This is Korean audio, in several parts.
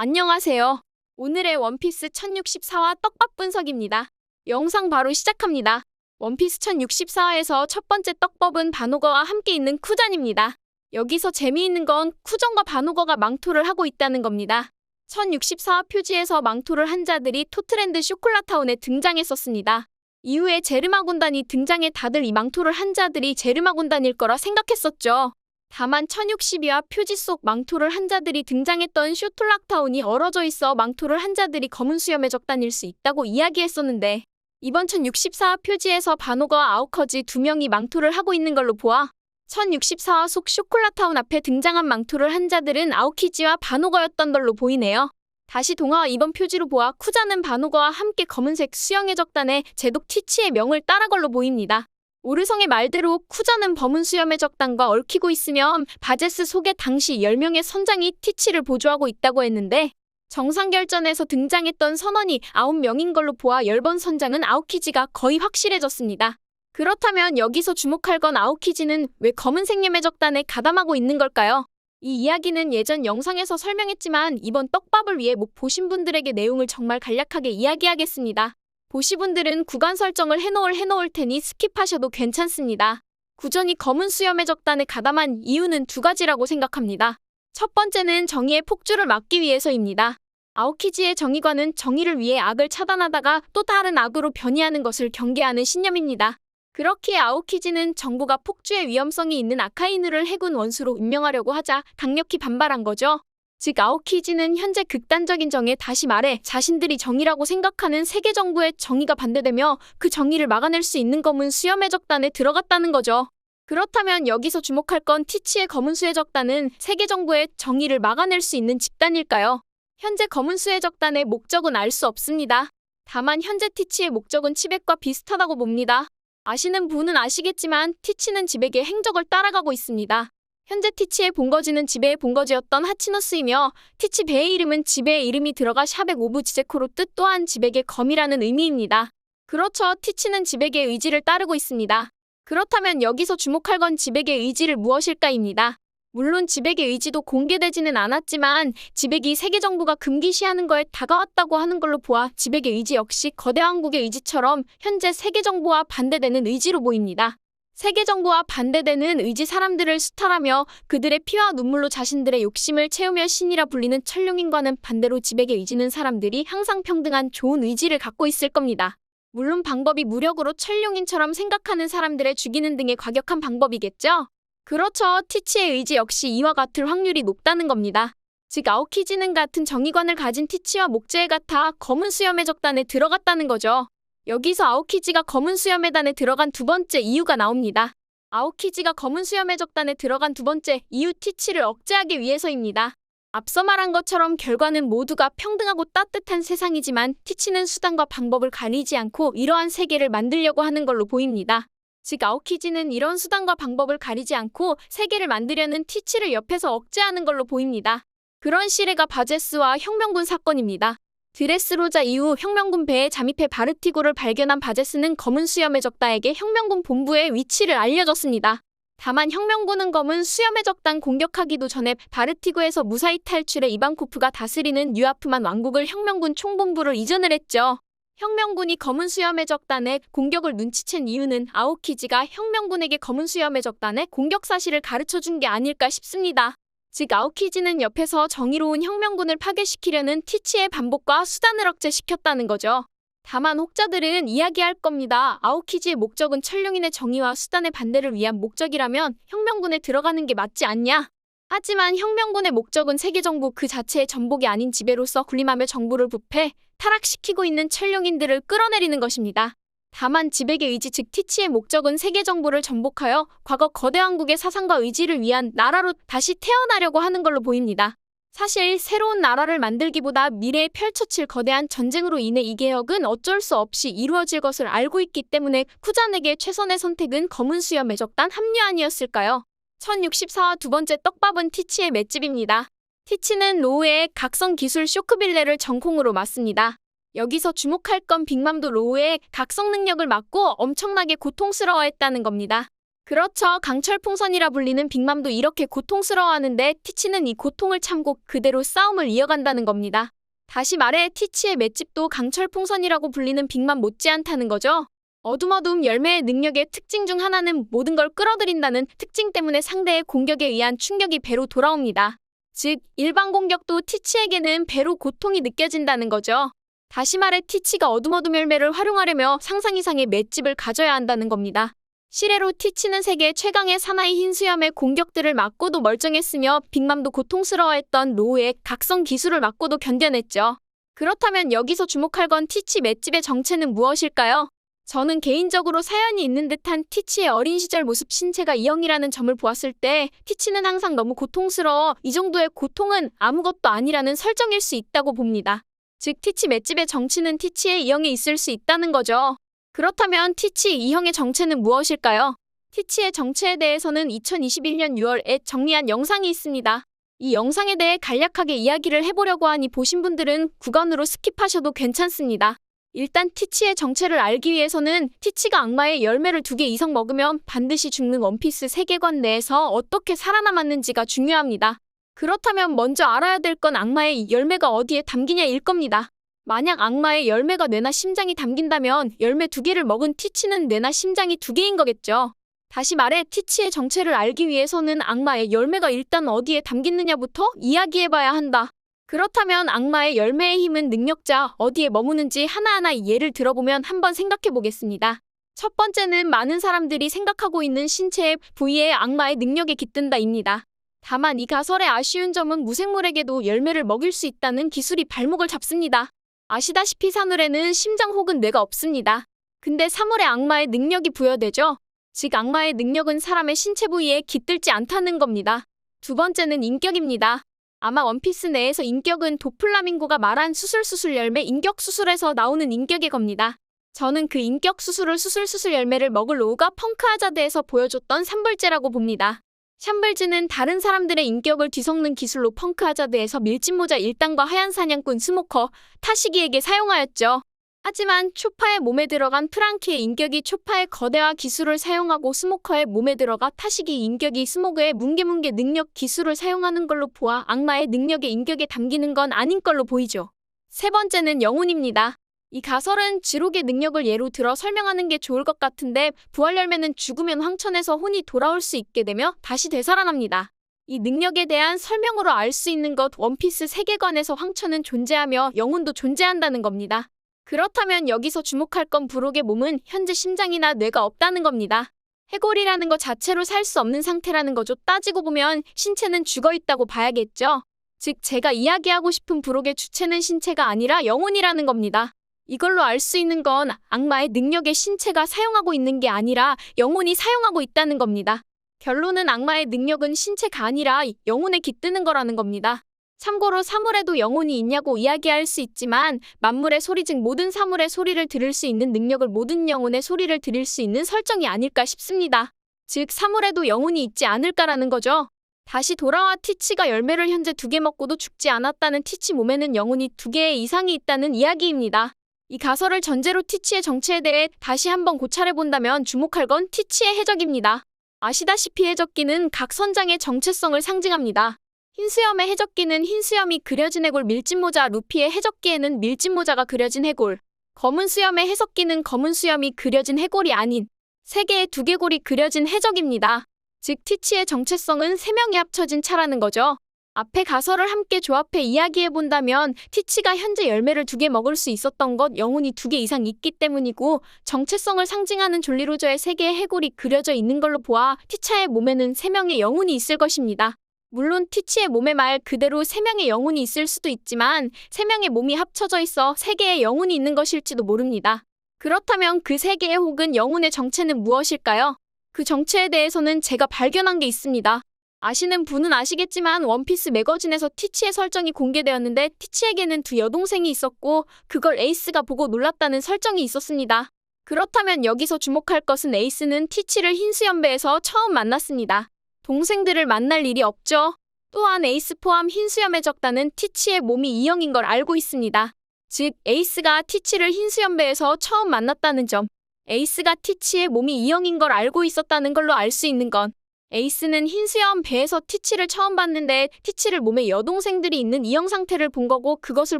안녕하세요. 오늘의 원피스 1064화 떡밥 분석입니다. 영상 바로 시작합니다. 원피스 1064화에서 첫 번째 떡밥은 바노거와 함께 있는 쿠잔입니다. 여기서 재미있는 건 쿠전과 바노거가 망토를 하고 있다는 겁니다. 1064화 표지에서 망토를 한 자들이 토트랜드 쇼콜라타운에 등장했었습니다. 이후에 제르마 군단이 등장해 다들 이 망토를 한 자들이 제르마 군단일 거라 생각했었죠. 다만 1062화 표지 속 망토를 한 자들이 등장했던 쇼톨락타운이 얼어져 있어 망토를 한 자들이 검은 수염의 적단일 수 있다고 이야기했었는데 이번 1064화 표지에서 바노거와 아오커지 두 명이 망토를 하고 있는 걸로 보아 1064화 속 쇼콜라타운 앞에 등장한 망토를 한 자들은 아오키지와 바노거였던 걸로 보이네요. 다시 동화와 이번 표지로 보아 쿠자는 바노거와 함께 검은색 수영의 적단에 제독 티치의 명을 따라 걸로 보입니다. 오르성의 말대로 쿠자는 검은 수염의 적단과 얽히고 있으며 바제스 속에 당시 10명의 선장이 티치를 보조하고 있다고 했는데 정상결전에서 등장했던 선원이 9명인 걸로 보아 10번 선장은 아오키지가 거의 확실해졌습니다. 그렇다면 여기서 주목할 건 아오키지는 왜 검은색 염의 적단에 가담하고 있는 걸까요? 이 이야기는 예전 영상에서 설명했지만 이번 떡밥을 위해 못 보신 분들에게 내용을 정말 간략하게 이야기하겠습니다. 보시 분들은 구간 설정을 해놓을 테니 스킵하셔도 괜찮습니다. 구전이 검은 수염의 적단에 가담한 이유는 두 가지라고 생각합니다. 첫 번째는 정의의 폭주를 막기 위해서입니다. 아오키지의 정의관은 정의를 위해 악을 차단하다가 또 다른 악으로 변이하는 것을 경계하는 신념입니다. 그렇기에 아오키지는 정부가 폭주의 위험성이 있는 아카이누를 해군 원수로 임명하려고 하자 강력히 반발한 거죠. 즉 아오키지는 현재 극단적인 정에 다시 말해 자신들이 정의라고 생각하는 세계 정부의 정의가 반대되며 그 정의를 막아낼 수 있는 검은 수염의 적단에 들어갔다는 거죠. 그렇다면 여기서 주목할 건 티치의 검은 수의 적단은 세계 정부의 정의를 막아낼 수 있는 집단일까요? 현재 검은 수의 적단의 목적은 알 수 없습니다. 다만 현재 티치의 목적은 치백과 비슷하다고 봅니다. 아시는 분은 아시겠지만 티치는 지백의 행적을 따라가고 있습니다. 현재 티치의 본거지는 지배의 본거지였던 하치노스이며 티치 배의 이름은 지배의 이름이 들어가 샤백 오브 지제코로 뜻 또한 지백의 검이라는 의미입니다. 그렇죠. 티치는 지백의 의지를 따르고 있습니다. 그렇다면 여기서 주목할 건 지백의 의지를 무엇일까입니다. 물론 지백의 의지도 공개되지는 않았지만 지백이 세계 정부가 금기시하는 거에 다가왔다고 하는 걸로 보아 지백의 의지 역시 거대 왕국의 의지처럼 현재 세계 정부와 반대되는 의지로 보입니다. 세계 정부와 반대되는 의지 사람들을 수탈하며 그들의 피와 눈물로 자신들의 욕심을 채우며 신이라 불리는 천룡인과는 반대로 지백의 의지는 사람들이 항상 평등한 좋은 의지를 갖고 있을 겁니다. 물론 방법이 무력으로 천룡인처럼 생각하는 사람들을 죽이는 등의 과격한 방법이겠죠? 그렇죠. 티치의 의지 역시 이와 같을 확률이 높다는 겁니다. 즉 아오키지는 같은 정의관을 가진 티치와 목재에 같아 검은 수염의 적단에 들어갔다는 거죠. 여기서 아오키지가 검은 수염의 단에 들어간 두 번째 이유가 나옵니다. 아오키지가 검은 수염의 적단에 들어간 두 번째 이유 티치를 억제하기 위해서입니다. 앞서 말한 것처럼 결과는 모두가 평등하고 따뜻한 세상이지만 티치는 수단과 방법을 가리지 않고 이러한 세계를 만들려고 하는 걸로 보입니다. 즉 아오키지는 이런 수단과 방법을 가리지 않고 세계를 만들려는 티치를 옆에서 억제하는 걸로 보입니다. 그런 시레가 바제스와 혁명군 사건입니다. 드레스로자 이후 혁명군 배에 잠입해 바르티고를 발견한 바제스는 검은 수염의 적단에게 혁명군 본부의 위치를 알려줬습니다. 다만 혁명군은 검은 수염의 적단 공격하기도 전에 바르티고에서 무사히 탈출해 이반코프가 다스리는 뉴아프만 왕국을 혁명군 총본부를 이전을 했죠. 혁명군이 검은 수염의 적단의 공격을 눈치챈 이유는 아오키지가 혁명군에게 검은 수염의 적단의 공격 사실을 가르쳐준 게 아닐까 싶습니다. 즉 아오키지는 옆에서 정의로운 혁명군을 파괴시키려는 티치의 반복과 수단을 억제시켰다는 거죠. 다만 혹자들은 이야기할 겁니다. 아오키지의 목적은 천룡인의 정의와 수단의 반대를 위한 목적이라면 혁명군에 들어가는 게 맞지 않냐? 하지만 혁명군의 목적은 세계정부 그 자체의 전복이 아닌 지배로서 군림하며 정부를 부패, 타락시키고 있는 천룡인들을 끌어내리는 것입니다. 다만 지백의 의지 즉 티치의 목적은 세계 정부를 전복하여 과거 거대 왕국의 사상과 의지를 위한 나라로 다시 태어나려고 하는 걸로 보입니다. 사실 새로운 나라를 만들기보다 미래에 펼쳐질 거대한 전쟁으로 인해 이 개혁은 어쩔 수 없이 이루어질 것을 알고 있기 때문에 쿠잔에게 최선의 선택은 검은 수염의 적단 합류 아니었을까요? 1064화 두 번째 떡밥은 티치의 맷집입니다. 티치는 로우의 각성 기술 쇼크빌레를 정콩으로 맞습니다. 여기서 주목할 건 빅맘도 로우의 각성 능력을 맞고 엄청나게 고통스러워했다는 겁니다. 그렇죠. 강철풍선이라 불리는 빅맘도 이렇게 고통스러워하는데 티치는 이 고통을 참고 그대로 싸움을 이어간다는 겁니다. 다시 말해 티치의 맷집도 강철풍선이라고 불리는 빅맘 못지않다는 거죠. 어둠어둠 열매의 능력의 특징 중 하나는 모든 걸 끌어들인다는 특징 때문에 상대의 공격에 의한 충격이 배로 돌아옵니다. 즉, 일반 공격도 티치에게는 배로 고통이 느껴진다는 거죠. 다시 말해 티치가 어둠어둠 열매를 활용하려며 상상 이상의 맷집을 가져야 한다는 겁니다. 시래로 티치는 세계 최강의 사나이 흰수염의 공격들을 맞고도 멀쩡했으며 빅맘도 고통스러워했던 로우의 각성 기술을 맞고도 견뎌냈죠. 그렇다면 여기서 주목할 건 티치 맷집의 정체는 무엇일까요? 저는 개인적으로 사연이 있는 듯한 티치의 어린 시절 모습 신체가 E형이라는 점을 보았을 때 티치는 항상 너무 고통스러워 이 정도의 고통은 아무것도 아니라는 설정일 수 있다고 봅니다. 즉 티치 맷집의 정체는 티치의 E형에 있을 수 있다는 거죠. 그렇다면 티치 E형의 정체는 무엇일까요? 티치의 정체에 대해서는 2021년 6월에 정리한 영상이 있습니다. 이 영상에 대해 간략하게 이야기를 해보려고 하니 보신 분들은 구간으로 스킵하셔도 괜찮습니다. 일단 티치의 정체를 알기 위해서는 티치가 악마의 열매를 2개 이상 먹으면 반드시 죽는 원피스 세계관 내에서 어떻게 살아남았는지가 중요합니다. 그렇다면 먼저 알아야 될 건 악마의 열매가 어디에 담기냐일 겁니다. 만약 악마의 열매가 뇌나 심장이 담긴다면 열매 2개를 먹은 티치는 뇌나 심장이 2개인 거겠죠. 다시 말해 티치의 정체를 알기 위해서는 악마의 열매가 일단 어디에 담겼느냐부터 이야기해봐야 한다. 그렇다면 악마의 열매의 힘은 능력자 어디에 머무는지 하나하나 예를 들어보면 한번 생각해 보겠습니다. 첫 번째는 많은 사람들이 생각하고 있는 신체의 부위에 악마의 능력이 깃든다입니다. 다만 이 가설의 아쉬운 점은 무생물에게도 열매를 먹일 수 있다는 기술이 발목을 잡습니다. 아시다시피 사물에는 심장 혹은 뇌가 없습니다. 근데 사물에 악마의 능력이 부여되죠. 즉 악마의 능력은 사람의 신체 부위에 깃들지 않다는 겁니다. 두 번째는 인격입니다. 아마 원피스 내에서 인격은 도플라밍고가 말한 수술 열매 인격 수술에서 나오는 인격의 겁니다. 저는 그 인격 수술을 수술 열매를 먹을 로우가 펑크하자드에서 보여줬던 샴블즈라고 봅니다. 샴블즈는 다른 사람들의 인격을 뒤섞는 기술로 펑크하자드에서 밀짚모자 1단과 하얀 사냥꾼 스모커 타시기에게 사용하였죠. 하지만 초파의 몸에 들어간 프랑키의 인격이 초파의 거대화 기술을 사용하고 스모커의 몸에 들어가 타시기 인격이 스모그의 뭉게뭉게 능력 기술을 사용하는 걸로 보아 악마의 능력의 인격에 담기는 건 아닌 걸로 보이죠. 세 번째는 영혼입니다. 이 가설은 지록의 능력을 예로 들어 설명하는 게 좋을 것 같은데 부활 열매는 죽으면 황천에서 혼이 돌아올 수 있게 되며 다시 되살아납니다. 이 능력에 대한 설명으로 알 수 있는 것 원피스 세계관에서 황천은 존재하며 영혼도 존재한다는 겁니다. 그렇다면 여기서 주목할 건 브록의 몸은 현재 심장이나 뇌가 없다는 겁니다. 해골이라는 것 자체로 살 수 없는 상태라는 거죠. 따지고 보면 신체는 죽어있다고 봐야겠죠. 즉 제가 이야기하고 싶은 브록의 주체는 신체가 아니라 영혼이라는 겁니다. 이걸로 알 수 있는 건 악마의 능력에 신체가 사용하고 있는 게 아니라 영혼이 사용하고 있다는 겁니다. 결론은 악마의 능력은 신체가 아니라 영혼에 깃드는 거라는 겁니다. 참고로 사물에도 영혼이 있냐고 이야기할 수 있지만 만물의 소리 즉 모든 사물의 소리를 들을 수 있는 능력을 모든 영혼의 소리를 들을 수 있는 설정이 아닐까 싶습니다. 즉 사물에도 영혼이 있지 않을까라는 거죠. 다시 돌아와 티치가 열매를 현재 2개 먹고도 죽지 않았다는 티치 몸에는 영혼이 2개 이상이 있다는 이야기입니다. 이 가설을 전제로 티치의 정체에 대해 다시 한번 고찰해본다면 주목할 건 티치의 해적입니다. 아시다시피 해적기는 각 선장의 정체성을 상징합니다. 흰수염의 해적기는 흰수염이 그려진 해골 밀짚모자 루피의 해적기에는 밀짚모자가 그려진 해골 검은 수염의 해석기는 검은 수염이 그려진 해골이 아닌 3개의 두개골이 그려진 해적입니다. 즉 티치의 정체성은 3명이 합쳐진 차라는 거죠. 앞에 가설을 함께 조합해 이야기해본다면 티치가 현재 열매를 2개 먹을 수 있었던 것 영혼이 2개 이상 있기 때문이고 정체성을 상징하는 졸리로저의 3개의 해골이 그려져 있는 걸로 보아 티차의 몸에는 3명의 영혼이 있을 것입니다. 물론 티치의 몸에 말 그대로 3명의 영혼이 있을 수도 있지만 3명의 몸이 합쳐져 있어 3개의 영혼이 있는 것일지도 모릅니다. 그렇다면 그 3개의 혹은 영혼의 정체는 무엇일까요? 그 정체에 대해서는 제가 발견한 게 있습니다. 아시는 분은 아시겠지만 원피스 매거진에서 티치의 설정이 공개되었는데 티치에게는 2 여동생이 있었고 그걸 에이스가 보고 놀랐다는 설정이 있었습니다. 그렇다면 여기서 주목할 것은 에이스는 티치를 흰수염배에서 처음 만났습니다. 동생들을 만날 일이 없죠. 또한 에이스 포함 흰수염에 적다는 티치의 몸이 E형인 걸 알고 있습니다. 즉 에이스가 티치를 흰수염배에서 처음 만났다는 점. 에이스가 티치의 몸이 E형인 걸 알고 있었다는 걸로 알 수 있는 건 에이스는 흰수염 배에서 티치를 처음 봤는데 티치를 몸에 여동생들이 있는 E형 상태를 본 거고 그것을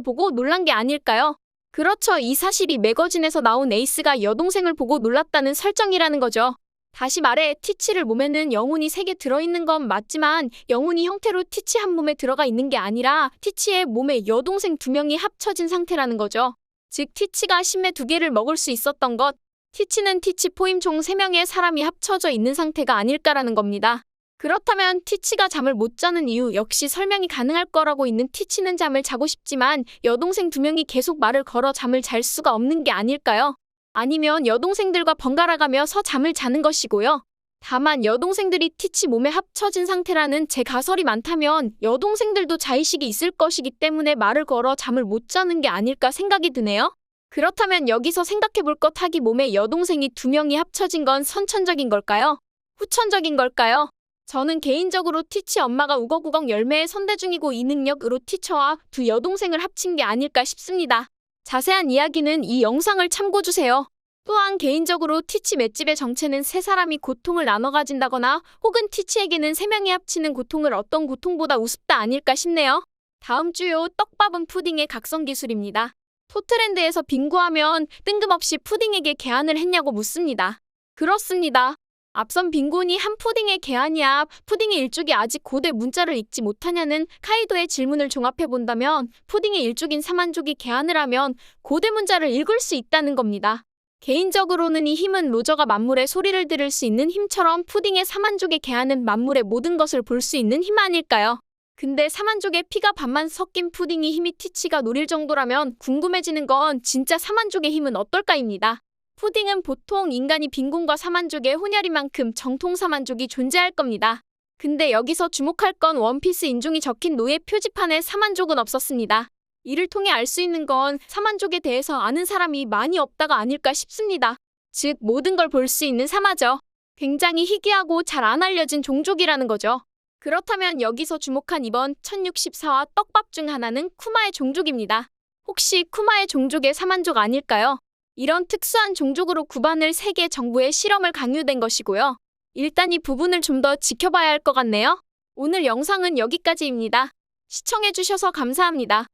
보고 놀란 게 아닐까요? 그렇죠. 이 사실이 매거진에서 나온 에이스가 여동생을 보고 놀랐다는 설정이라는 거죠. 다시 말해 티치를 몸에는 영혼이 3개 들어있는 건 맞지만 영혼이 형태로 티치 한 몸에 들어가 있는 게 아니라 티치의 몸에 여동생 2명이 합쳐진 상태라는 거죠. 즉 티치가 심해 2개를 먹을 수 있었던 것. 티치는 티치 포임 총 3명의 사람이 합쳐져 있는 상태가 아닐까라는 겁니다. 그렇다면 티치가 잠을 못 자는 이유 역시 설명이 가능할 거라고 있는 티치는 잠을 자고 싶지만 여동생 2명이 계속 말을 걸어 잠을 잘 수가 없는 게 아닐까요? 아니면 여동생들과 번갈아가며서 잠을 자는 것이고요. 다만 여동생들이 티치 몸에 합쳐진 상태라는 제 가설이 많다면 여동생들도 자의식이 있을 것이기 때문에 말을 걸어 잠을 못 자는 게 아닐까 생각이 드네요. 그렇다면 여기서 생각해볼 것 하기 몸에 여동생이 2명이 합쳐진 건 선천적인 걸까요? 후천적인 걸까요? 저는 개인적으로 티치 엄마가 우거구걱 열매의 선대 중이고 이 능력으로 티처와 2 여동생을 합친 게 아닐까 싶습니다. 자세한 이야기는 이 영상을 참고주세요. 또한 개인적으로 티치 맷집의 정체는 3사람이 고통을 나눠 가진다거나 혹은 티치에게는 3명이 합치는 고통을 어떤 고통보다 우습다 아닐까 싶네요. 다음 주요 떡밥은 푸딩의 각성 기술입니다. 토트렌드에서 빙고하면 뜬금없이 푸딩에게 개안을 했냐고 묻습니다. 그렇습니다. 앞선 빙고니 한 푸딩의 개안이야 푸딩의 일족이 아직 고대 문자를 읽지 못하냐는 카이도의 질문을 종합해본다면 푸딩의 일족인 사만족이 개안을 하면 고대 문자를 읽을 수 있다는 겁니다. 개인적으로는 이 힘은 로저가 만물의 소리를 들을 수 있는 힘처럼 푸딩의 사만족의 개안은 만물의 모든 것을 볼 수 있는 힘 아닐까요? 근데 사만족의 피가 반만 섞인 푸딩이 힘이 티치가 노릴 정도라면 궁금해지는 건 진짜 사만족의 힘은 어떨까입니다. 푸딩은 보통 인간이 빈곤과 사만족의 혼혈인 만큼 정통 사만족이 존재할 겁니다. 근데 여기서 주목할 건 원피스 인종이 적힌 노예 표지판에 사만족은 없었습니다. 이를 통해 알 수 있는 건 사만족에 대해서 아는 사람이 많이 없다가 아닐까 싶습니다. 즉 모든 걸 볼 수 있는 사마죠. 굉장히 희귀하고 잘 안 알려진 종족이라는 거죠. 그렇다면 여기서 주목한 이번 1064화 떡밥 중 하나는 쿠마의 종족입니다. 혹시 쿠마의 종족의 사만족 아닐까요? 이런 특수한 종족으로 구반을 세계 정부의 실험을 강요된 것이고요. 일단 이 부분을 좀 더 지켜봐야 할 것 같네요. 오늘 영상은 여기까지입니다. 시청해주셔서 감사합니다.